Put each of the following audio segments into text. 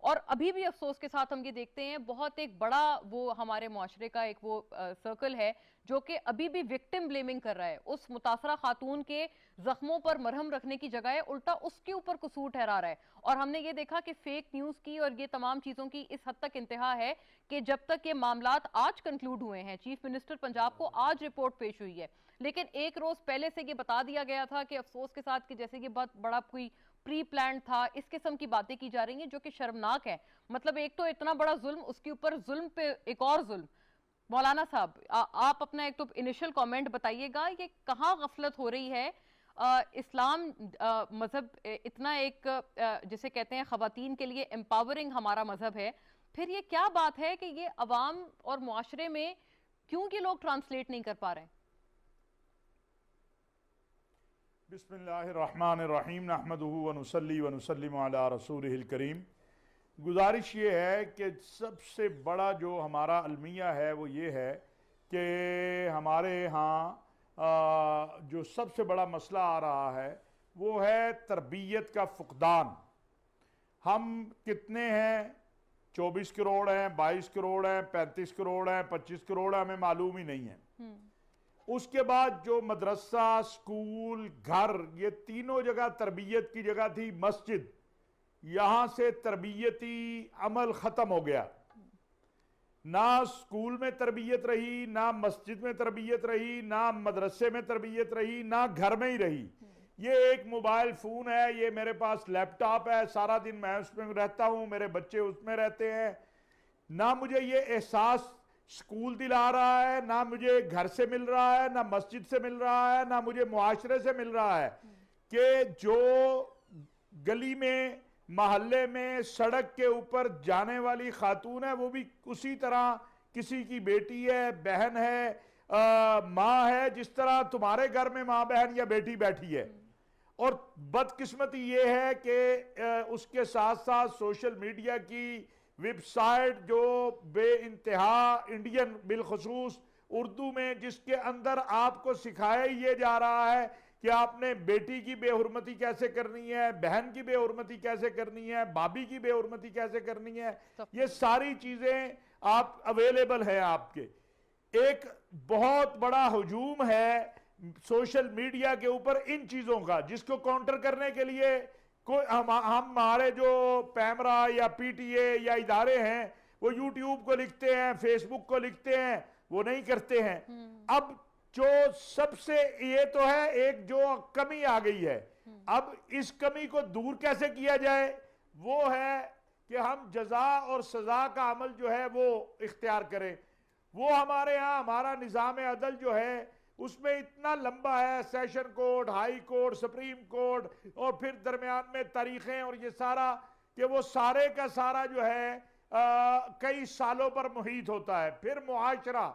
اور ابھی بھی افسوس کے ساتھ ہم یہ دیکھتے ہیں بہت ایک بڑا وہ ہمارے معاشرے کا ایک وہ سرکل ہے جو کہ ابھی بھی وکٹم بلیمنگ کر رہا ہے، اس متاثرہ خاتون کے زخموں پر مرہم رکھنے کی جگہ الٹا اس کے اوپر قصور ٹھہرا رہا ہے۔ اور ہم نے یہ دیکھا کہ فیک نیوز کی اور یہ تمام چیزوں کی اس حد تک انتہا ہے کہ جب تک یہ معاملات آج کنکلوڈ ہوئے ہیں، چیف منسٹر پنجاب کو آج رپورٹ پیش ہوئی ہے، لیکن ایک روز پہلے سے یہ بتا دیا گیا تھا کہ افسوس کے ساتھ کہ جیسے یہ بہت بڑا کوئی پری پلانڈ تھا، اس قسم کی باتیں کی جا رہی ہیں جو کہ شرمناک ہے۔ مطلب ایک تو اتنا بڑا ظلم، اس کے اوپر ظلم پہ ایک اور ظلم۔ مولانا صاحب آپ اپنا ایک تو انیشل کامنٹ بتائیے گا، یہ کہاں غفلت ہو رہی ہے؟ اسلام مذہب اتنا ایک جسے کہتے ہیں خواتین کے لیے امپاورنگ ہمارا مذہب ہے، پھر یہ کیا بات ہے کہ یہ عوام اور معاشرے میں کیوں یہ لوگ ٹرانسلیٹ نہیں کر پا رہے ہیں؟ بسم اللہ الرحمن الرحیم نحمدہ ونصلی ونسلم علی رسولہ الکریم۔ گزارش یہ ہے کہ سب سے بڑا جو ہمارا المیہ ہے وہ یہ ہے کہ ہمارے ہاں جو سب سے بڑا مسئلہ آ رہا ہے وہ ہے تربیت کا فقدان۔ ہم کتنے ہیں؟ 24 کروڑ ہیں، 22 کروڑ ہیں، 35 کروڑ ہیں، 25 کروڑ ہیں، ہمیں معلوم ہی نہیں ہے۔ اس کے بعد جو مدرسہ، سکول، گھر، یہ تینوں جگہ تربیت کی جگہ تھی۔ مسجد، یہاں سے تربیتی عمل ختم ہو گیا، نہ سکول میں تربیت رہی، نہ مسجد میں تربیت رہی، نہ مدرسے میں تربیت رہی، نہ گھر میں ہی رہی۔ یہ ایک موبائل فون ہے، یہ میرے پاس لیپ ٹاپ ہے، سارا دن میں اس میں رہتا ہوں، میرے بچے اس میں رہتے ہیں۔ نہ مجھے یہ احساس سکول دلا رہا ہے، نہ مجھے گھر سے مل رہا ہے، نہ مسجد سے مل رہا ہے، نہ مجھے معاشرے سے مل رہا ہے کہ جو گلی میں، محلے میں، سڑک کے اوپر جانے والی خاتون ہے وہ بھی اسی طرح کسی کی بیٹی ہے، بہن ہے، ماں ہے، جس طرح تمہارے گھر میں ماں، بہن یا بیٹی بیٹھی ہے۔ اور بدقسمتی یہ ہے کہ اس کے ساتھ ساتھ سوشل میڈیا کی ویب سائٹ جو بے انتہا انڈین بالخصوص اردو میں، جس کے اندر آپ کو سکھایا یہ جا رہا ہے کہ آپ نے بیٹی کی بے حرمتی کیسے کرنی ہے، بہن کی بے حرمتی کیسے کرنی ہے، بھابھی کی بے حرمتی کیسے کرنی ہے، یہ ساری چیزیں آپ اویلیبل ہیں آپ کے۔ ایک بہت بڑا ہجوم ہے سوشل میڈیا کے اوپر ان چیزوں کا، جس کو کاؤنٹر کرنے کے لیے ہمارے جو پیمرا یا پی ٹی اے یا ادارے ہیں وہ یوٹیوب کو لکھتے ہیں، فیس بک کو لکھتے ہیں، وہ نہیں کرتے ہیں۔ اب جو سب سے یہ تو ہے ایک جو کمی آ گئی ہے، اب اس کمی کو دور کیسے کیا جائے؟ وہ ہے کہ ہم جزا اور سزا کا عمل جو ہے وہ اختیار کریں۔ وہ ہمارے ہاں ہمارا نظام عدل جو ہے اس میں اتنا لمبا ہے، session court, high court, supreme court, اور پھر درمیان میں تاریخیں اور یہ سارا، کہ وہ سارے کا سارا جو ہے کئی سالوں پر محیط ہوتا ہے۔ پھر معاشرہ،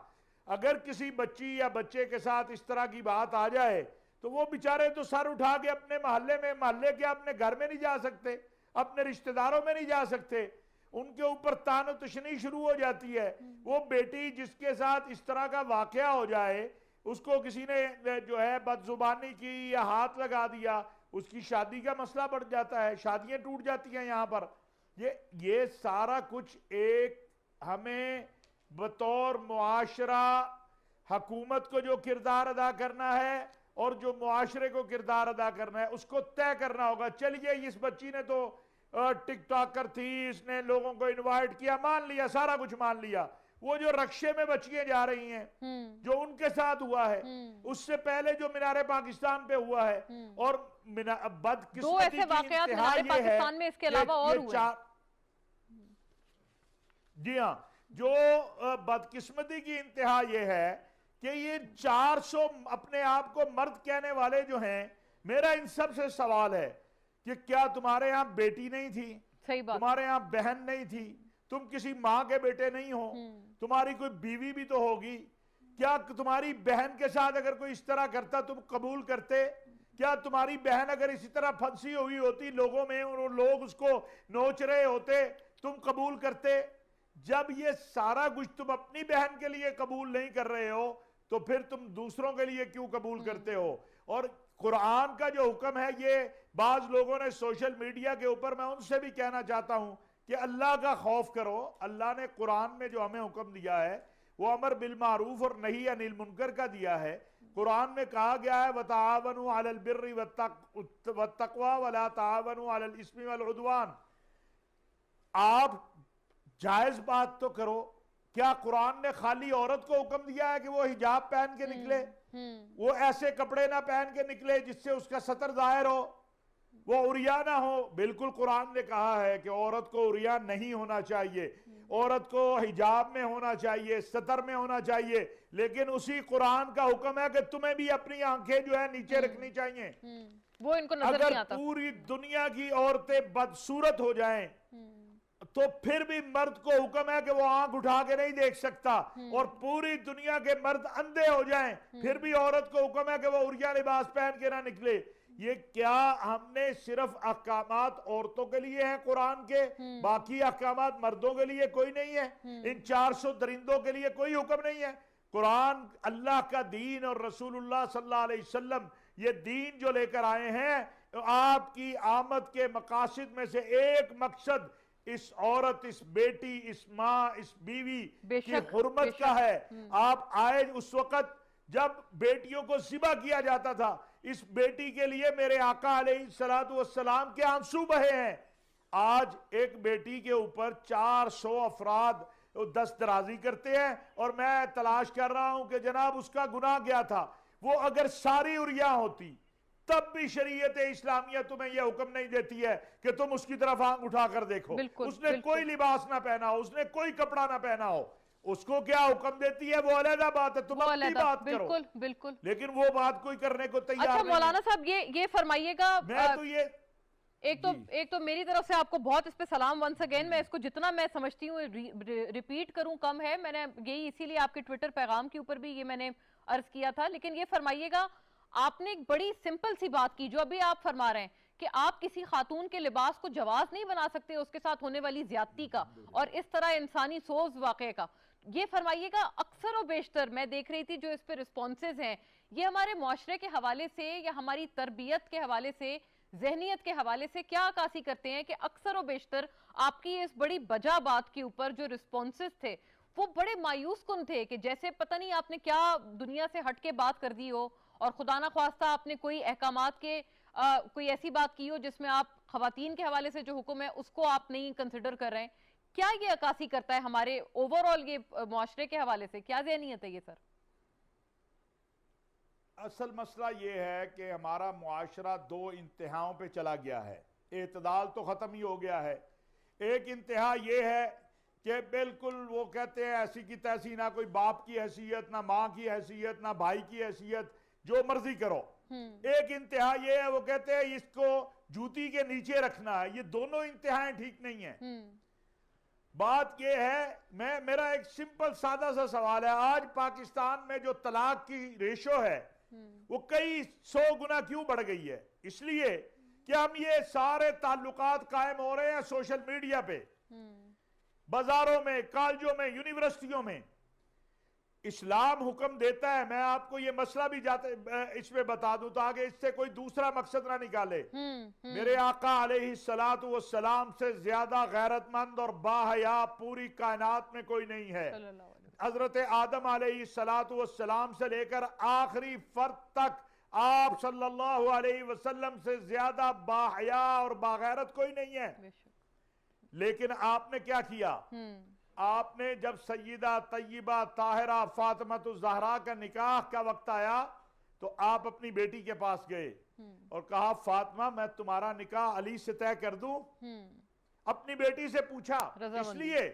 اگر کسی بچی یا بچے کے ساتھ اس طرح کی بات آ جائے تو وہ بیچارے تو سر اٹھا کے اپنے محلے میں، محلے کے اپنے گھر میں نہیں جا سکتے، اپنے رشتہ داروں میں نہیں جا سکتے، ان کے اوپر تان و تشنی شروع ہو جاتی ہے۔ وہ بیٹی جس کے ساتھ اس طرح کا واقعہ ہو جائے، اس کو کسی نے جو ہے بد زبانی کی یا ہاتھ لگا دیا، اس کی شادی کا مسئلہ بڑھ جاتا ہے، شادیاں ٹوٹ جاتی ہیں یہاں پر۔ یہ سارا کچھ ایک ہمیں بطور معاشرہ، حکومت کو جو کردار ادا کرنا ہے اور جو معاشرے کو کردار ادا کرنا ہے اس کو طے کرنا ہوگا۔ چلیے اس بچی نے تو ٹک ٹاکر تھی، اس نے لوگوں کو انوائٹ کیا، مان لیا، سارا کچھ مان لیا۔ وہ جو رکشے میں بچیاں جا رہی ہیں، جو ان کے ساتھ ہوا ہے، اس سے پہلے جو مینار پاکستان پہ ہوا ہے، اور بدقسمتی کی انتہا یہ ہے، میں اس کے علاوہ اور ہوئے۔ جی ہاں، جو بدقسمتی کی انتہا یہ ہے کہ یہ 400 اپنے آپ کو مرد کہنے والے جو ہیں، میرا ان سب سے سوال ہے کہ کیا تمہارے یہاں بیٹی نہیں تھی؟ تمہارے یہاں بہن نہیں تھی؟ تم کسی ماں کے بیٹے نہیں ہو؟ تمہاری کوئی بیوی بھی تو ہوگی؟ کیا تمہاری بہن کے ساتھ اگر کوئی اس طرح کرتا تم قبول کرتے؟ کیا تمہاری بہن اگر اسی طرح پھنسی ہوئی ہوتی لوگوں میں اور لوگ اس کو نوچ رہے ہوتے، تم قبول کرتے؟ جب یہ سارا کچھ تم اپنی بہن کے لیے قبول نہیں کر رہے ہو تو پھر تم دوسروں کے لیے کیوں قبول کرتے ہو؟ اور قرآن کا جو حکم ہے، یہ بعض لوگوں نے سوشل میڈیا کے اوپر، میں ان سے بھی کہنا چاہتا ہوں کہ اللہ کا خوف کرو. اللہ نے قرآن میں جو ہمیں حکم دیا ہے وہ امر بالمعروف اور نہی عن المنکر کا دیا ہے. قرآن میں کہا گیا ہے وَتَعَاوَنُوا عَلَى الْبِرِّ وَالتَّقْوَى وَلَا تَعَاوَنُوا عَلَى الْإِثْمِ وَالْعُدْوَانِ. آپ جائز بات تو کرو. کیا قرآن نے خالی عورت کو حکم دیا ہے کہ وہ حجاب پہن کے نکلے, وہ ایسے کپڑے نہ پہن کے نکلے جس سے اس کا سطر ظاہر ہو, وہ عریاں نہ ہو؟ بالکل قرآن نے کہا ہے کہ عورت کو عریاں نہیں ہونا چاہیے, عورت کو حجاب میں ہونا چاہیے, سطر میں ہونا چاہیے. لیکن اسی قرآن کا حکم ہے کہ تمہیں بھی اپنی آنکھیں جو ہے نیچے رکھنی چاہیے. وہ ان کو نظر اگر نہیں آتا. پوری دنیا کی عورتیں بدصورت ہو جائیں تو پھر بھی مرد کو حکم ہے کہ وہ آنکھ اٹھا کے نہیں دیکھ سکتا, اور پوری دنیا کے مرد اندھے ہو جائیں پھر بھی عورت کو حکم ہے کہ وہ عریاں لباس پہن کے نہ نکلے. یہ کیا ہم نے صرف احکامات عورتوں کے لیے ہیں قرآن کے, باقی احکامات مردوں کے لیے کوئی نہیں ہے؟ ان 400 درندوں کے لیے کوئی حکم نہیں ہے؟ قرآن اللہ کا دین اور رسول اللہ صلی اللہ علیہ وسلم یہ دین جو لے کر آئے ہیں, آپ کی آمد کے مقاصد میں سے ایک مقصد اس عورت, اس بیٹی, اس ماں, اس بیوی کی حرمت کا ہے. آپ آئے اس وقت جب بیٹیوں کو ذبح کیا جاتا تھا, اس بیٹی کے لیے میرے آقا علیہ السلام کے آنسو بہے ہیں. آج ایک بیٹی کے اوپر 400 افراد دست درازی کرتے ہیں, اور میں تلاش کر رہا ہوں کہ جناب اس کا گناہ کیا تھا. وہ اگر ساری عریاں ہوتی تب بھی شریعت اسلامیہ تمہیں یہ حکم نہیں دیتی ہے کہ تم اس کی طرف آنکھ اٹھا کر دیکھو. اس نے کوئی لباس نہ پہنا ہو, اس نے کوئی کپڑا نہ پہنا ہو, اس کو کیا حکم دیتی ہے وہ علیحدہ بات ہے, تم اپنی بات کرو. بالکل. لیکن وہ بات کوئی کرنے کو تیار نہیں. اچھا مولانا صاحب یہ فرمائیے گا, میں تو یہ ایک تو میری طرف سے آپ کو بہت اس پہ سلام ونس اگین. میں اس کو جتنا میں سمجھتی ہوں ریپیٹ کروں کم ہے. میں نے یہی اسی لیے آپ کے ٹویٹر پیغام کے اوپر بھی یہ میں نے عرض کیا تھا. لیکن یہ فرمائیے گا, آپ نے ایک بڑی سمپل سی بات کی جو ابھی آپ فرما رہے ہیں کہ آپ کسی خاتون کے لباس کو جواز نہیں بنا سکتے اس کے ساتھ ہونے والی زیادتی کا اور اس طرح انسانی سوز واقعے کا. یہ فرمائیے گا اکثر و بیشتر میں دیکھ رہی تھی جو اس پہ رسپونسز ہیں, یہ ہمارے معاشرے کے حوالے سے یا ہماری تربیت کے حوالے سے, ذہنیت کے حوالے سے کیا عکاسی کرتے ہیں کہ اکثر و بیشتر آپ کی اس بڑی بجا بات کے اوپر جو رسپونسز تھے وہ بڑے مایوس کن تھے, کہ جیسے پتہ نہیں آپ نے کیا دنیا سے ہٹ کے بات کر دی ہو, اور خدا نہ خواستہ آپ نے کوئی احکامات کے کوئی ایسی بات کی ہو جس میں آپ خواتین کے حوالے سے جو حکم ہے اس کو آپ نہیں کنسیڈر کر رہے ہیں. کیا یہ عکاسی کرتا ہے ہمارے اوورآل یہ معاشرے کے حوالے سے, کیا ذہنیت ہے یہ سر؟ اصل مسئلہ یہ ہے کہ ہمارا معاشرہ دو انتہاؤں پہ چلا گیا ہے. اعتدال تو ختم ہی ہو گیا ہے. ایک انتہا یہ ہے کہ بالکل وہ کہتے ہیں ایسی کی تیسی, نہ کوئی باپ کی حیثیت, نہ ماں کی حیثیت, نہ بھائی کی حیثیت, جو مرضی کرو. ایک انتہا یہ ہے وہ کہتے ہیں اس کو جوتی کے نیچے رکھنا ہے. یہ دونوں انتہائیں ٹھیک نہیں ہیں. بات یہ ہے, میرا ایک سمپل سادہ سا سوال ہے, آج پاکستان میں جو طلاق کی ریشو ہے وہ کئی 100 گنا کیوں بڑھ گئی ہے؟ اس لیے کہ ہم یہ سارے تعلقات قائم ہو رہے ہیں سوشل میڈیا پہ, بازاروں میں, کالجوں میں, یونیورسٹیوں میں. اسلام حکم دیتا ہے, میں آپ کو یہ مسئلہ بھی اس میں بتا دوں تاکہ اس سے کوئی دوسرا مقصد نہ نکالے. میرے آقا علیہ السلام سے زیادہ غیرت مند اور باحیا پوری کائنات میں کوئی نہیں ہے. حضرت آدم علیہ السلام سے لے کر آخری فرد تک آپ صلی اللہ علیہ وسلم سے زیادہ باحیا اور باغیرت کوئی نہیں ہے. لیکن آپ نے کیا کیا؟ آپ نے جب سیدہ طیبہ طاہرہ فاطمہ الزہرا کا نکاح کا وقت آیا تو آپ اپنی بیٹی کے پاس گئے اور کہا فاطمہ میں تمہارا نکاح علی سے طے کر دوں. اپنی بیٹی سے پوچھا, اس لیے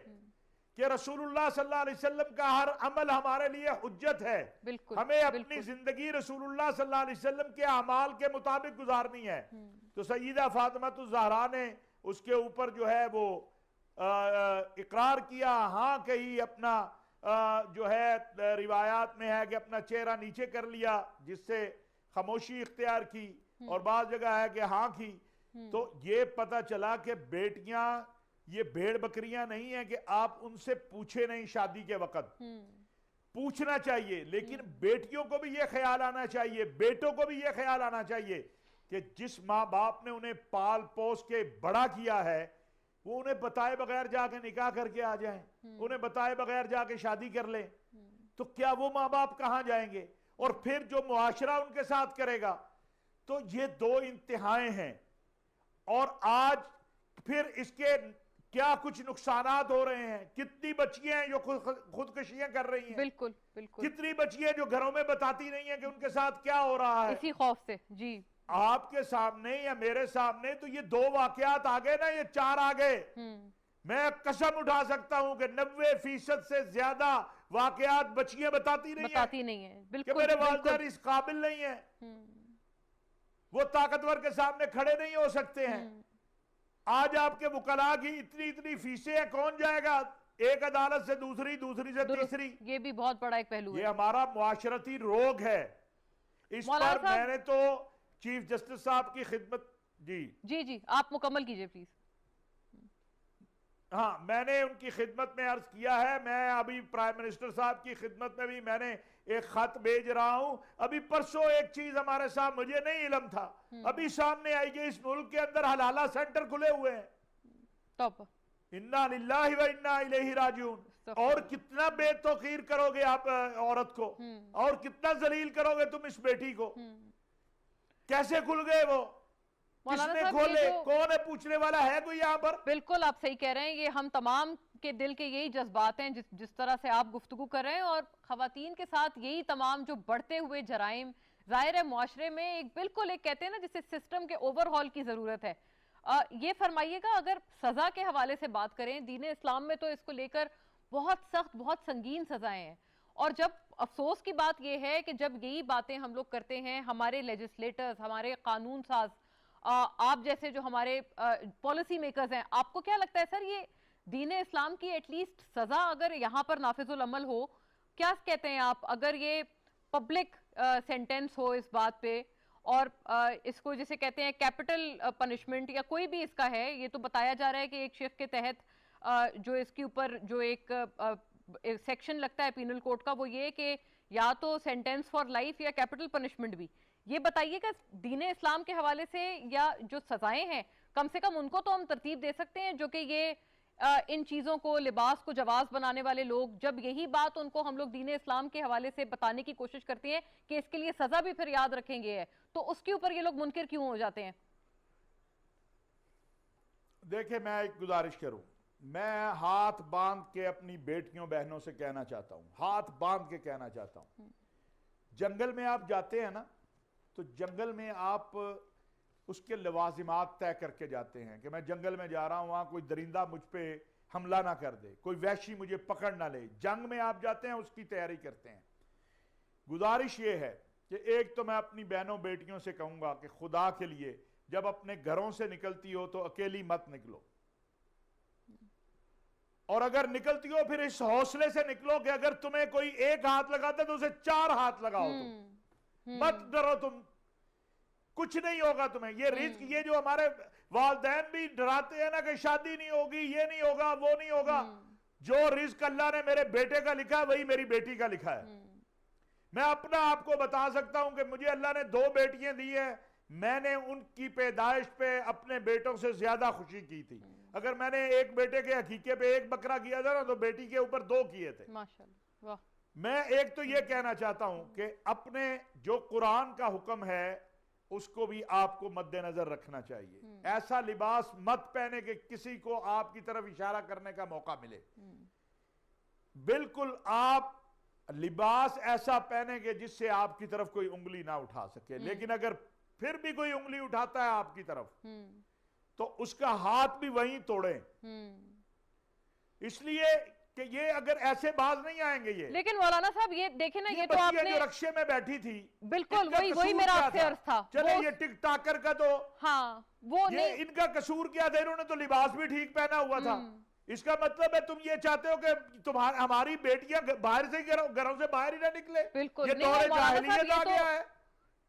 کہ رسول اللہ صلی اللہ علیہ وسلم کا ہر عمل ہمارے لیے حجت ہے. ہمیں اپنی زندگی رسول اللہ صلی اللہ علیہ وسلم کے اعمال کے مطابق گزارنی ہے. تو سیدہ فاطمہ الزہرا نے اس کے اوپر جو ہے وہ اقرار کیا, ہاں کہی, اپنا جو ہے روایات میں ہے کہ اپنا چہرہ نیچے کر لیا جس سے خاموشی اختیار کی, اور بعض جگہ ہے کہ ہاں کی. تو یہ پتہ چلا کہ بیٹیاں یہ بھیڑ بکریاں نہیں ہیں کہ آپ ان سے پوچھے نہیں. شادی کے وقت پوچھنا چاہیے, لیکن بیٹیوں کو بھی یہ خیال آنا چاہیے, بیٹوں کو بھی یہ خیال آنا چاہیے کہ جس ماں باپ نے انہیں پال پوس کے بڑا کیا ہے وہ انہیں بتائے بغیر جا کے نکاح کر کے آ جائیں، انہیں بتائے بغیر جا کے شادی کر لیں، تو کیا وہ ماں باپ کہاں جائیں گے؟ اور پھر جو معاشرہ ان کے ساتھ کرے گا. تو یہ دو انتہائیں ہیں. اور آج پھر اس کے کیا کچھ نقصانات ہو رہے ہیں. کتنی بچیاں ہیں جو خودکشیاں کر رہی ہیں، بالکل بالکل. کتنی بچیاں جو گھروں میں بتاتی نہیں ہیں کہ ان کے ساتھ کیا ہو رہا ہے اسی خوف سے. جی آپ کے سامنے یا میرے سامنے تو یہ 2 واقعات آگئے نا، یہ 4 آگئے. میں قسم اٹھا سکتا ہوں کہ 90% سے زیادہ واقعات بچیاں بتاتی نہیں ہیں بالکل کہ میرے والدین اس قابل نہیں ہیں، وہ طاقتور کے سامنے کھڑے نہیں ہو سکتے ہیں. آج آپ کے وکلاء کی اتنی فیسیں ہیں، کون جائے گا ایک عدالت سے دوسری سے تیسری؟ یہ بھی بہت بڑا ایک پہلو ہے. یہ ہمارا معاشرتی روگ ہے. اس پر میں نے تو چیف جسٹس صاحب کی خدمت جی آپ مکمل کیجئے پلیز. ہاں، میں نے ان کی خدمت میں عرض کیا ہے. میں ابھی پرائم منسٹر صاحب کی خدمت میں بھی میں نے ایک خط بھیج رہا ہوں. ابھی پرسوں ایک چیز ہمارے ساتھ مجھے نہیں علم تھا، ابھی سامنے آئی کہ اس ملک کے اندر حلالہ سینٹر کھلے ہوئے ہیں. ٹاپ انا للہ و انا الیہ راجعون. اور کتنا بے توقیر کرو گے آپ عورت کو، اور کتنا ذلیل کرو گے تم اس بیٹی کو. کیسے کھل گئے وہ؟ کس نے کھولے؟ کون ہے پوچھنے والا ہے کوئی یہاں پر؟ بالکل آپ صحیح کہہ رہے ہیں. یہ ہم تمام کے دل کے یہی جذبات ہیں جس طرح سے آپ گفتگو کر رہے ہیں، اور خواتین کے ساتھ یہی تمام جو بڑھتے ہوئے جرائم. ظاہر ہے معاشرے میں ایک بالکل ایک کہتے ہیں نا جسے سسٹم کے اوور ہال کی ضرورت ہے. یہ فرمائیے گا اگر سزا کے حوالے سے بات کریں، دین اسلام میں تو اس کو لے کر بہت سخت بہت سنگین سزائیں ہیں. اور جب افسوس کی بات یہ ہے کہ جب یہی باتیں ہم لوگ کرتے ہیں، ہمارے لیجسلیٹرز، ہمارے قانون ساز، آپ جیسے جو ہمارے پالیسی میکرز ہیں، آپ کو کیا لگتا ہے سر یہ دین اسلام کی ایٹ لیسٹ سزا اگر یہاں پر نافذ العمل ہو، کیا کہتے ہیں آپ، اگر یہ پبلک سینٹینس ہو اس بات پہ، اور اس کو جسے کہتے ہیں کیپٹل پنشمنٹ یا کوئی بھی اس کا ہے، یہ تو بتایا جا رہا ہے کہ ایک شیخ کے تحت جو اس کے اوپر جو ایک سیکشن لگتا ہے پینل کوڈ کا، وہ یہ کہ یا تو سینٹینس فار لائف یا کیپٹل پنشمنٹ بھی. یہ بتائیے کہ دین اسلام کے حوالے سے یا جو سزائیں ہیں کم سے کم ان کو تو ہم ترتیب دے سکتے ہیں، جو کہ یہ ان چیزوں کو، لباس کو جواز بنانے والے لوگ جب یہی بات ان کو ہم لوگ دین اسلام کے حوالے سے بتانے کی کوشش کرتے ہیں کہ اس کے لیے سزا بھی پھر یاد رکھیں گے، تو اس کے اوپر یہ لوگ منکر کیوں ہو جاتے ہیں؟ دیکھیں، میں ایک گزارش کروں، میں ہاتھ باندھ کے اپنی بیٹیوں بہنوں سے کہنا چاہتا ہوں، ہاتھ باندھ کے کہنا چاہتا ہوں، جنگل میں آپ جاتے ہیں نا، تو جنگل میں آپ اس کے لوازمات طے کر کے جاتے ہیں کہ میں جنگل میں جا رہا ہوں، وہاں کوئی درندہ مجھ پہ حملہ نہ کر دے، کوئی وحشی مجھے پکڑ نہ لے. جنگ میں آپ جاتے ہیں، اس کی تیاری کرتے ہیں. گزارش یہ ہے کہ ایک تو میں اپنی بہنوں بیٹیوں سے کہوں گا کہ خدا کے لیے جب اپنے گھروں سے نکلتی ہو تو اکیلی مت نکلو، اور اگر نکلتی ہو پھر اس حوصلے سے نکلو کہ اگر تمہیں کوئی ایک ہاتھ لگاتا ہے تو اسے 4 ہاتھ لگاؤ. تم مت ڈرو، تم کچھ نہیں ہوگا تمہیں. یہ رزق، یہ جو ہمارے والدین بھی ڈراتے ہیں نا کہ شادی نہیں ہوگی، یہ نہیں ہوگا، وہ نہیں ہوگا، جو رزق اللہ نے میرے بیٹے کا لکھا ہے وہی میری بیٹی کا لکھا ہے. میں اپنا آپ کو بتا سکتا ہوں کہ مجھے اللہ نے 2 بیٹیاں دی ہیں، میں نے ان کی پیدائش پہ اپنے بیٹوں سے زیادہ خوشی کی تھی. اگر میں نے ایک بیٹے کے عقیقے پہ 1 بکرا کیا تھا نا تو بیٹی کے اوپر 2 کیے تھے. ماشاءاللہ. واہ. میں ایک تو یہ کہنا چاہتا ہوں کہ اپنے جو قرآن کا حکم ہے اس کو بھی آپ کو مد نظر رکھنا چاہیے. ایسا لباس مت پہنے کہ کسی کو آپ کی طرف اشارہ کرنے کا موقع ملے. بالکل آپ لباس ایسا پہنے کہ جس سے آپ کی طرف کوئی انگلی نہ اٹھا سکے. لیکن اگر پھر بھی کوئی انگلی اٹھاتا ہے آپ کی طرف تو اس کا ہاتھ بھی وہیں توڑیں. اس لیے کہ یہ اگر ایسے باز نہیں آئیں گے. یہ لیکن مولانا صاحب یہ دیکھیں نا، یہ تو آپ نے جو رکشے میں بیٹھی تھی، بالکل وہی میرا آپ سے عرض تھا. چلے یہ ٹک ٹاکر کا تو ہاں وہ یہ ان کا قصور کیا تھا؟ انہوں نے تو لباس بھی ٹھیک پہنا ہوا تھا. اس کا مطلب ہے تم یہ چاہتے ہو کہ ہماری بیٹیاں باہر سے گھروں سے باہر ہی نہ نکلے. بالکل یہ دور جاہلیت آ گیا ہے.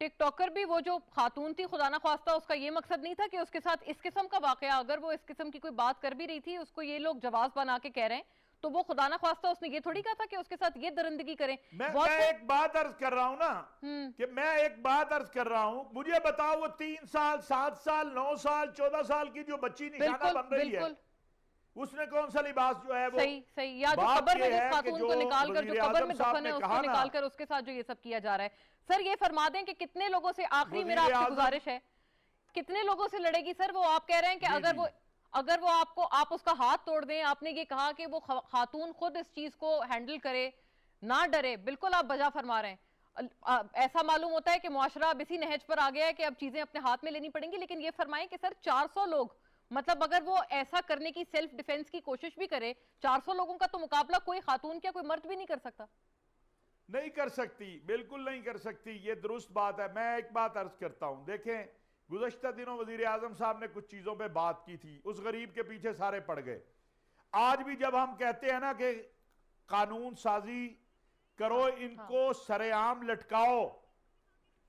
ٹک ٹاکر بھی وہ جو خاتون تھی خدا نہ خواستہ، اس کا یہ مقصد نہیں تھا کہ اس کے ساتھ اس قسم کا واقعہ، اگر وہ اس قسم کی کوئی بات کر بھی رہی تھی، اس کو یہ لوگ جواز بنا کے کہہ رہے ہیں، تو وہ خدا نہ خواستہ اس نے یہ تھوڑی کہا تھا کہ اس کے ساتھ یہ درندگی کریں. میں ایک بات عرض کر رہا ہوں نا، کہ میں ایک بات عرض کر رہا ہوں، مجھے بتاؤ وہ 3 سال 7 سال 9 سال 14 سال کی جو بچی نشانہ بن رہی ہے، اس نے کون سا لباس جو ہے وہ صحیح یا جو قبر میں جس خاتون کو نکال کر جو قبر میں دفن ہے اس کو نکال کر اس کے ساتھ جو یہ سب کیا جا رہا ہے. سر یہ فرما دیں کہ کتنے لوگوں سے, آخری میرا آپ سے گزارش ہے, کتنے لوگوں سے لڑے گی سر؟ وہ آپ کہہ رہے ہیں کہ اگر وہ آپ اس کا ہاتھ توڑ دیں, آپ نے یہ کہا کہ وہ خاتون خود اس چیز کو ہینڈل کرے, نہ ڈرے, بالکل آپ بجا فرما رہے ہیں. ایسا معلوم ہوتا ہے کہ معاشرہ اب اسی نہج پر آ گیا ہے کہ اب چیزیں اپنے ہاتھ میں لینی پڑیں گی. لیکن یہ فرمائیں کہ سر 400 لوگ, مطلب اگر وہ ایسا کرنے کی سیلف ڈیفنس کی کوشش بھی کرے, 400 لوگوں کا تو مقابلہ کوئی خاتون کیا کوئی مرد بھی نہیں کر سکتا. نہیں کر سکتی, بالکل نہیں کر سکتی, یہ درست بات ہے. میں ایک بات عرض کرتا ہوں, دیکھیں گزشتہ دنوں وزیر اعظم صاحب نے کچھ چیزوں پہ بات کی تھی, اس غریب کے پیچھے سارے پڑ گئے. آج بھی جب ہم کہتے ہیں نا کہ قانون سازی کرو, ان کو سر عام لٹکاؤ,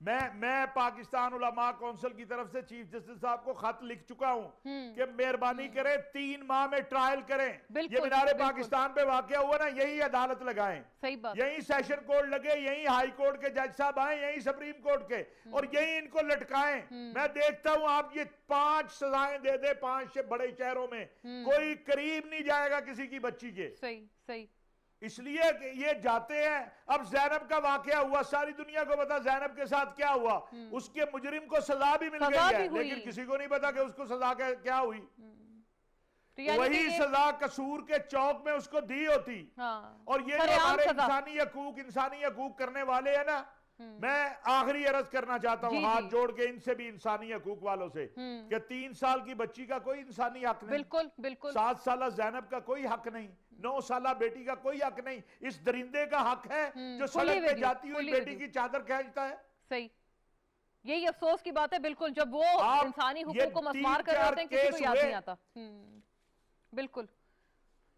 میں پاکستان علماء کونسل کی طرف سے چیف جسٹس صاحب کو خط لکھ چکا ہوں کہ مہربانی کریں 3 ماہ میں ٹرائل کریں. یہ مینار پاکستان پہ واقعہ ہوا نا, یہی عدالت لگائیں, یہی سیشن کورٹ لگے, یہی ہائی کورٹ کے جج صاحب آئیں, یہی سپریم کورٹ کے, اور یہی ان کو لٹکائیں. میں دیکھتا ہوں آپ یہ 5 سزائیں دے دے 5 بڑے شہروں میں, کوئی قریب نہیں جائے گا کسی کی بچی کے. صحیح اس لیے کہ یہ جاتے ہیں. اب زینب کا واقعہ ہوا, ساری دنیا کو پتا زینب کے ساتھ کیا ہوا, اس کے مجرم کو سزا بھی مل گئی ہے, لیکن کسی کو نہیں پتا کہ اس کو سزا کیا ہوئی. وہی سزا قصور کے چوک میں اس کو دی ہوتی. اور یہ جو ہمارے انسانی حقوق کرنے والے ہیں نا, میں آخری عرض کرنا چاہتا ہوں ہاتھ جوڑ کے ان سے بھی, انسانی حقوق والوں سے, کہ 3 سال کی بچی کا کوئی انسانی حق نہیں, بالکل 7 سالہ زینب کا کوئی حق نہیں, 9 سالہ بیٹی کا کوئی حق نہیں. اس درندے کا حق ہے جو سڑک پہ جاتی ہوئی بیٹی کی چادر کھینچتا ہے. صحیح, یہی افسوس کی بات ہے. بالکل جب وہ انسانی حقوق کو مسمار کر رہے ہوتے ہیں کسی کو یاد نہیں آتا. بالکل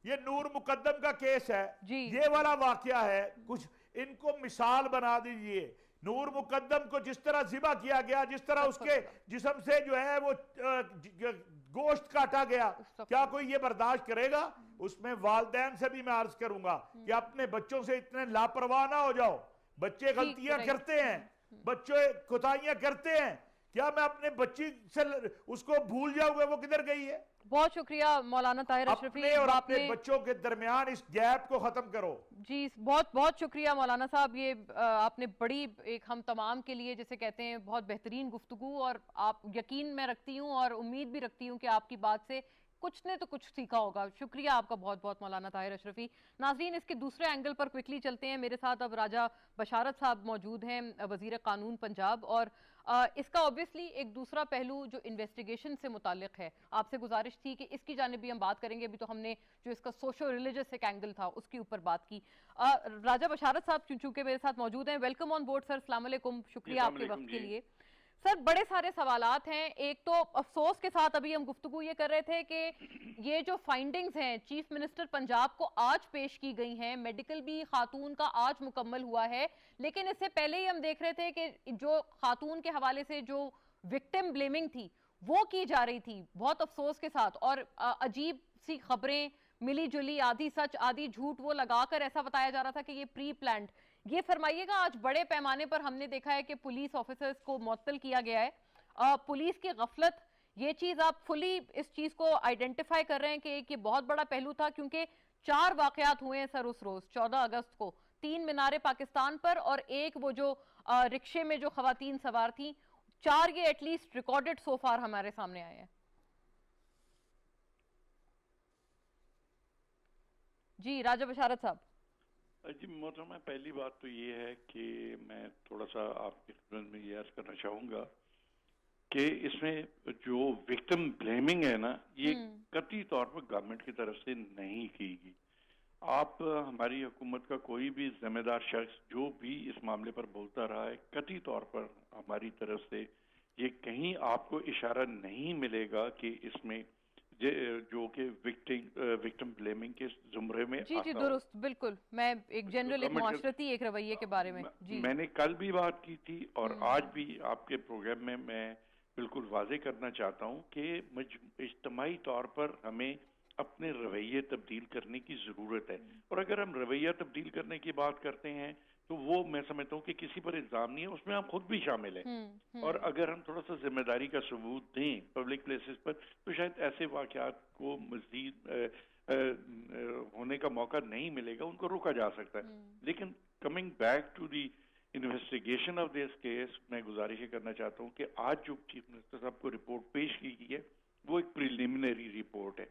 یہ نور مقدم کا کیس ہے, یہ والا واقعہ ہے. کچھ ان کو مثال بنا دیجئے. نور مقدم کو جس طرح ذبح کیا گیا, جس طرح اس کے جسم سے جو ہے وہ گوشت کاٹا گیا, کیا کوئی یہ برداشت کرے گا؟ اس میں والدین سے بھی میں عرض کروں گا کہ اپنے بچوں سے اتنے لاپرواہ نہ ہو جاؤ. بچے غلطیاں کرتے ہیں, بچے کوتاہیاں کرتے ہیں, کیا میں اپنے بچی سے اس کو بھول جاؤں گا وہ کدھر گئی ہے؟ بہت شکریہ مولانا طاہر اشرفی. اپنے اور اپنے بچوں کے درمیان اس گیپ کو ختم کرو. جی بہت شکریہ مولانا صاحب. یہ آپ نے بڑی ایک ہم تمام کے لیے جسے کہتے ہیں بہت بہترین گفتگو, اور آپ یقین میں رکھتی ہوں اور امید بھی رکھتی ہوں کہ آپ کی بات سے کچھ نے تو کچھ سیکھا ہوگا. شکریہ آپ کا بہت بہت مولانا طاہر اشرفی. ناظرین اس کے دوسرے اینگل پر کوئکلی چلتے ہیں. میرے ساتھ اب راجہ بشارت صاحب موجود ہیں, وزیر قانون پنجاب, اور اس کا obviously ایک دوسرا پہلو جو انویسٹیگیشن سے متعلق ہے. آپ سے گزارش تھی کہ اس کی جانب بھی ہم بات کریں گے. ابھی تو ہم نے جو اس کا سوشو ریلیجس ایک اینگل تھا اس کے اوپر بات کی. راجہ بشارت صاحب چونکہ میرے ساتھ موجود ہیں, ویلکم آن بورڈ سر. السلام علیکم, شکریہ آپ کے وقت کے لیے. سر بڑے سارے سوالات ہیں. ایک تو افسوس کے ساتھ ابھی ہم گفتگو یہ کر رہے تھے کہ یہ جو فائنڈنگز ہیں چیف منسٹر پنجاب کو آج پیش کی گئی ہیں, میڈیکل بھی خاتون کا آج مکمل ہوا ہے, لیکن اس سے پہلے ہی ہم دیکھ رہے تھے کہ جو خاتون کے حوالے سے جو وکٹم بلیمنگ تھی وہ کی جا رہی تھی بہت افسوس کے ساتھ, اور عجیب سی خبریں ملی جلی, آدھی سچ آدھی جھوٹ, وہ لگا کر ایسا بتایا جا رہا تھا کہ یہ پری پلانڈ. یہ فرمائیے گا آج بڑے پیمانے پر ہم نے دیکھا ہے کہ پولیس آفیسرز کو معطل کیا گیا ہے, پولیس کی غفلت, یہ چیز آپ فلی اس چیز کو آئیڈینٹیفائی کر رہے ہیں کہ ایک یہ بہت بڑا پہلو تھا, کیونکہ 4 واقعات ہوئے ہیں سر اس روز 14 اگست کو, 3 مینار پاکستان پر اور ایک وہ جو رکشے میں جو خواتین سوار تھیں, 4 یہ at least recorded so far ہمارے سامنے آئے ہیں. جی راجہ بشارت صاحب. جی محترمہ, پہلی بات تو یہ ہے کہ میں تھوڑا سا آپ کی خدمت میں یہ عرض کرنا چاہوں گا کہ اس میں جو وکٹم بلیمنگ ہے نا, یہ قطعی طور پر گورنمنٹ کی طرف سے نہیں کی گئی. آپ ہماری حکومت کا کوئی بھی ذمہ دار شخص جو بھی اس معاملے پر بولتا رہا ہے, قطعی طور پر ہماری طرف سے یہ کہیں آپ کو اشارہ نہیں ملے گا کہ اس میں جو کہ وکٹم بلیمنگ کے زمرے میں جی درست, بالکل. میں ایک جنرل ایک معاشرتی ایک رویے کے بارے میں میں نے کل بھی بات کی تھی اور آج بھی آپ کے پروگرام میں بالکل واضح کرنا چاہتا ہوں کہ اجتماعی طور پر ہمیں اپنے رویے تبدیل کرنے کی ضرورت ہے. اور اگر ہم رویہ تبدیل کرنے کی بات کرتے ہیں تو وہ میں سمجھتا ہوں کہ کسی پر الزام نہیں ہے, اس میں ہم خود بھی شامل ہیں. اور اگر ہم تھوڑا سا ذمہ داری کا ثبوت دیں پبلک پلیسز پر تو شاید ایسے واقعات کو مزید ہونے کا موقع نہیں ملے گا, ان کو روکا جا سکتا ہے. لیکن coming back to the investigation of this case, میں گزارش یہ کرنا چاہتا ہوں کہ آج جو چیف منسٹر صاحب کو رپورٹ پیش کی گئی ہے وہ ایک پریلیمنری رپورٹ ہے,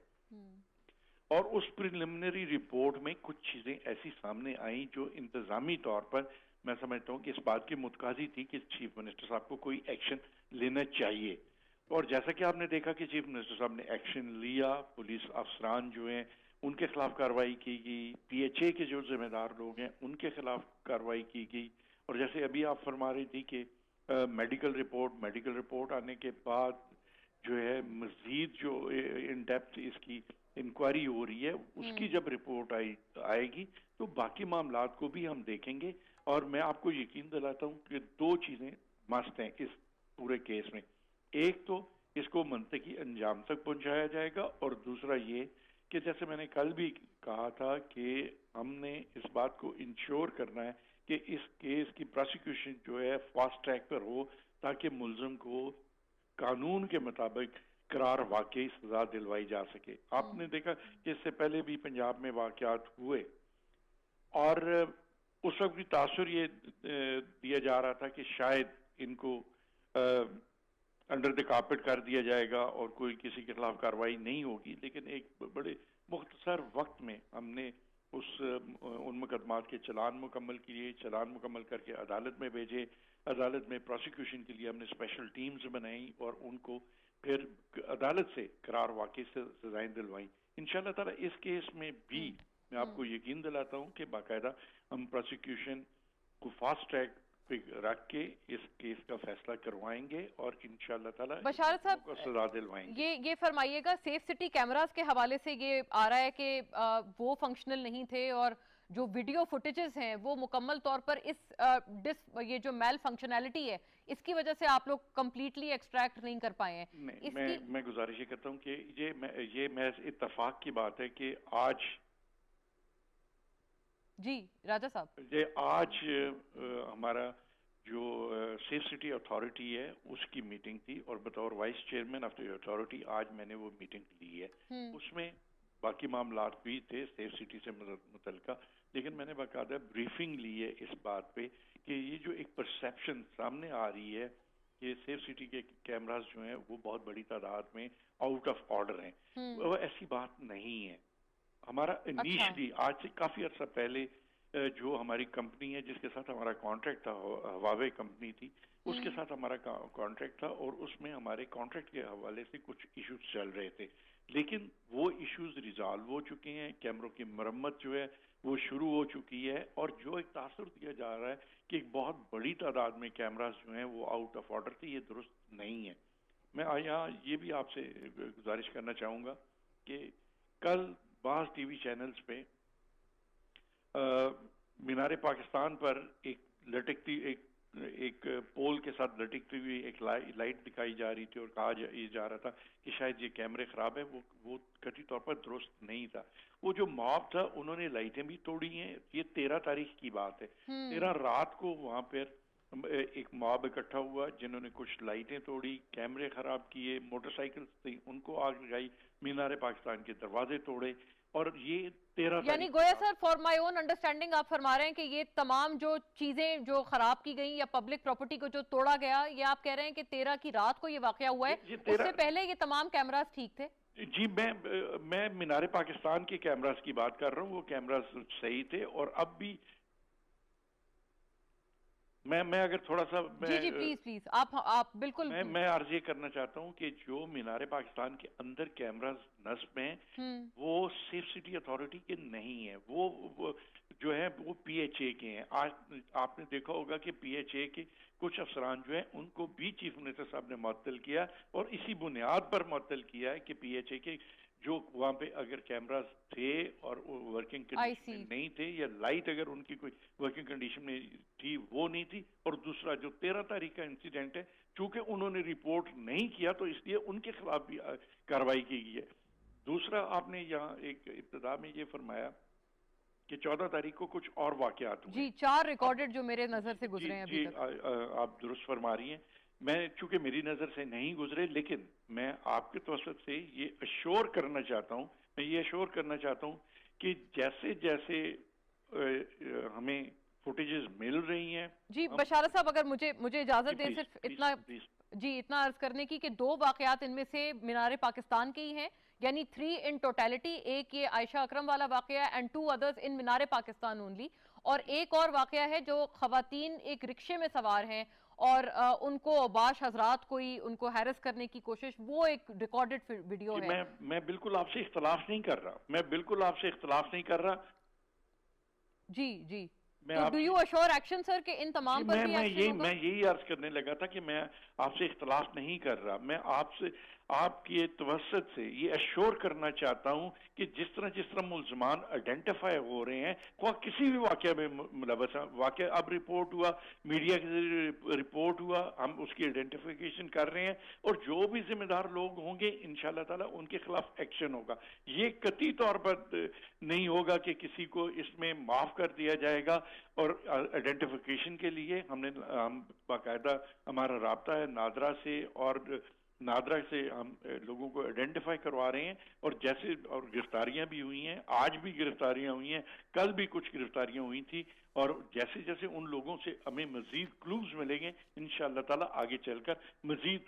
اور اس پریلیمنری رپورٹ میں کچھ چیزیں ایسی سامنے آئیں جو انتظامی طور پر میں سمجھتا ہوں کہ اس بات کی متقاضی تھی کہ چیف منسٹر صاحب کو کوئی ایکشن لینا چاہیے. اور جیسا کہ آپ نے دیکھا کہ چیف منسٹر صاحب نے ایکشن لیا, پولیس افسران جو ہیں ان کے خلاف کارروائی کی گئی, پی ایچ اے کے جو ذمہ دار لوگ ہیں ان کے خلاف کارروائی کی گئی. اور جیسے ابھی آپ فرما رہی تھی کہ میڈیکل رپورٹ آنے کے بعد جو ہے مزید جو ان ڈیپتھ اس کی انکوائری ہو رہی ہے, اس کی جب رپورٹ آئے گی تو باقی معاملات کو بھی ہم دیکھیں گے. اور میں آپ کو یقین دلاتا ہوں کہ دو چیزیں مست ہیں اس پورے کیس میں. ایک تو اس کو منطقی انجام تک پہنچایا جائے گا, اور دوسرا یہ کہ جیسے میں نے کل بھی کہا تھا کہ ہم نے اس بات کو انشور کرنا ہے کہ اس کیس کی پروسیکیوشن جو ہے فاسٹ ٹریک پر ہو تاکہ ملزم کو قانون کے مطابق قرار واقعی سزا دلوائی جا سکے. آپ نے دیکھا کہ اس سے پہلے بھی پنجاب میں واقعات ہوئے, اور اس وقت بھی تاثر یہ دیا جا رہا تھا کہ شاید ان کو انڈر دی کارپٹ کر دیا جائے گا اور کوئی کسی کے خلاف کارروائی نہیں ہوگی. لیکن ایک بڑے مختصر وقت میں ہم نے ان مقدمات کے چلان مکمل کر کے عدالت میں بھیجے. عدالت میں پروسیکیوشن کے لیے ہم نے اسپیشل ٹیمز بنائی اور ان کو پھر عدالت سے قرار واقعی سے سزائیں دلوائیں. انشاءاللہ تعالی اس کیس میں بھی میں آپ کو یقین دلاتا ہوں کہ باقاعدہ ہم پروسیکیوشن کو فاسٹ ٹریک پہ رکھ کے اس کیس کا فیصلہ کروائیں گے اور انشاءاللہ تعالی بشارت صاحب کو سزا دلوائیں گے. یہ فرمائیے گا, سیف سٹی کیمراز کے حوالے سے یہ آ رہا ہے کہ وہ فنکشنل نہیں تھے اور جو ویڈیو فوٹیجز ہیں وہ مکمل طور پر اس یہ جو میل فنکشنالٹی ہے اس کی وجہ سے آپ لوگ کمپلیٹلی ایکسٹریکٹ نہیں کر پائے ہیں. میں گزارش یہ کرتا ہوں کہ یہ محض اتفاق کی بات ہے کہ آج جی راجہ صاحب, یہ آج ہمارا جو سیف سٹی اتھارٹی ہے اس کی میٹنگ تھی, اور بطور vice chairman of the authority آج میں نے وہ میٹنگ لی ہے. اس میں باقی معاملات بھی تھے سیف سٹی سے متعلقہ, لیکن میں نے باقاعدہ بریفنگ لی ہے اس بات پہ کہ یہ جو ایک پرسیپشن سامنے آ رہی ہے کہ سیف سٹی کے کیمراز جو ہیں وہ بہت بڑی تعداد میں آؤٹ آف آرڈر ہیں, وہ ایسی بات نہیں ہے. ہمارا انیشلی آج سے کافی عرصہ پہلے جو ہماری کمپنی ہے جس کے ساتھ ہمارا کانٹریکٹ تھا, ہواوے کمپنی تھی, اس کے ساتھ ہمارا کانٹریکٹ تھا, اور اس میں ہمارے کانٹریکٹ کے حوالے سے کچھ ایشوز چل رہے تھے. لیکن وہ ایشوز ریزالو ہو چکے ہیں, کیمروں کی مرمت جو ہے وہ شروع ہو چکی ہے, اور جو ایک تاثر دیا جا رہا ہے کہ ایک بہت بڑی تعداد میں کیمراز جو ہیں وہ آؤٹ آف آرڈر تھے, یہ درست نہیں ہے. میں یہاں یہ بھی آپ سے گزارش کرنا چاہوں گا کہ کل بعض ٹی وی چینلز پہ مینار پاکستان پر ایک پول کے ساتھ لٹکتی ہوئی ایک لائٹ دکھائی جا رہی تھی, اور کہا جا رہا تھا کہ شاید یہ کیمرے خراب ہے. وہ قطعی طور پر درست نہیں تھا. وہ جو موب تھا انہوں نے لائٹیں بھی توڑی ہیں. یہ 13 تاریخ کی بات ہے. 13 رات کو وہاں پر ایک موب اکٹھا ہوا جنہوں نے کچھ لائٹیں توڑی, کیمرے خراب کیے, موٹر سائیکل تھی ان کو آگ لگائی, مینار پاکستان کے دروازے توڑے. اور یہ 13 یعنی گویا sir for my own understanding آپ فرما رہے ہیں کہ یہ تمام جو چیزیں جو خراب کی گئیں یا پبلک پراپرٹی کو جو توڑا گیا, یہ آپ کہہ رہے ہیں کہ 13 کی رات کو یہ واقعہ ہوا ہے, اس سے پہلے یہ تمام کیمراز ٹھیک تھے؟ جی میں مینار پاکستان کے کیمراز کی بات کر رہا ہوں, وہ کیمراز صحیح تھے. اور اب بھی میں اگر تھوڑا سا جی پلیز آپ بالکل میں عرض یہ کرنا چاہتا ہوں کہ جو مینار پاکستان کے اندر کیمراز نصب ہیں وہ سیف سٹی اتھارٹی کے نہیں ہیں, وہ جو ہے وہ پی ایچ اے کے ہیں. آج آپ نے دیکھا ہوگا کہ پی ایچ اے کے کچھ افسران جو ہیں ان کو بھی چیف منسٹر صاحب نے معطل کیا, اور اسی بنیاد پر معطل کیا ہے کہ پی ایچ اے کے جو وہاں پہ اگر کیمراز تھے اور ورکنگ کنڈیشن میں نہیں تھے, یا لائٹ اگر ان کی کوئی ورکنگ کنڈیشن میں تھی وہ نہیں تھی. اور دوسرا جو 13 تاریخ کا انسیڈنٹ ہے چونکہ انہوں نے رپورٹ نہیں کیا تو اس لیے ان کے خلاف بھی کارروائی کی گئی ہے. دوسرا آپ نے یہاں ایک ابتدا میں یہ فرمایا کہ 14 تاریخ کو کچھ اور واقعات ہوئے. جی 4 ریکارڈڈ جو میرے نظر سے گزرے ہیں ابھی تک. آپ درست فرما رہی ہیں. میں چونکہ میری نظر سے نہیں گزرے، لیکن میں آپ کے توسط سے یہ اشور کرنا چاہتا ہوں کہ جیسے جیسے ہمیں فوٹیجز مل رہی ہیں. جی بشارت صاحب اگر مجھے اجازت دیں صرف اتنا عرض کرنے کی کہ 2 واقعات ان میں سے مینار پاکستان کے ہی ہیں، یعنی 3 ان ٹوٹیلٹی، ایک یہ عائشہ اکرم والا واقعہ and 2 others in Minar Pakistan only, اور ایک اور واقعہ ہے جو خواتین ایک رکشے میں سوار ہیں اور ان کو اوباش حضرات کوئی ان کو ہیرس کرنے کی کوشش، وہ ایک ریکارڈڈ ویڈیو ہے. میں بالکل آپ سے اختلاف نہیں کر رہا. جی تو ڈو یو اشور ایکشن سر کہ ان تمام پر بھی ایکشن ہوگا؟ میں یہی عرض کرنے لگا تھا کہ میں آپ سے اختلاف نہیں کر رہا. میں آپ کے توسط سے یہ اشور کرنا چاہتا ہوں کہ جس طرح ملزمان آئیڈینٹیفائی ہو رہے ہیں، وہ کسی بھی واقعہ میں ملوث ہیں. واقعہ اب رپورٹ ہوا، میڈیا کے ذریعے رپورٹ ہوا، ہم اس کی آئیڈینٹیفیکیشن کر رہے ہیں، اور جو بھی ذمہ دار لوگ ہوں گے انشاءاللہ تعالیٰ ان کے خلاف ایکشن ہوگا. یہ قطعی طور پر نہیں ہوگا کہ کسی کو اس میں معاف کر دیا جائے گا. اور آئیڈینٹیفیکیشن کے لیے ہم باقاعدہ ہمارا رابطہ ہے نادرا سے، اور نادرا سے ہم لوگوں کو آئیڈینٹیفائی کروا رہے ہیں. اور گرفتاریاں بھی ہوئی ہیں، آج بھی گرفتاریاں ہوئی ہیں، کل بھی کچھ گرفتاریاں ہوئی تھی. اور جیسے جیسے ان لوگوں سے ہمیں مزید کلوز ملیں گے انشاءاللہ تعالیٰ آگے چل کر مزید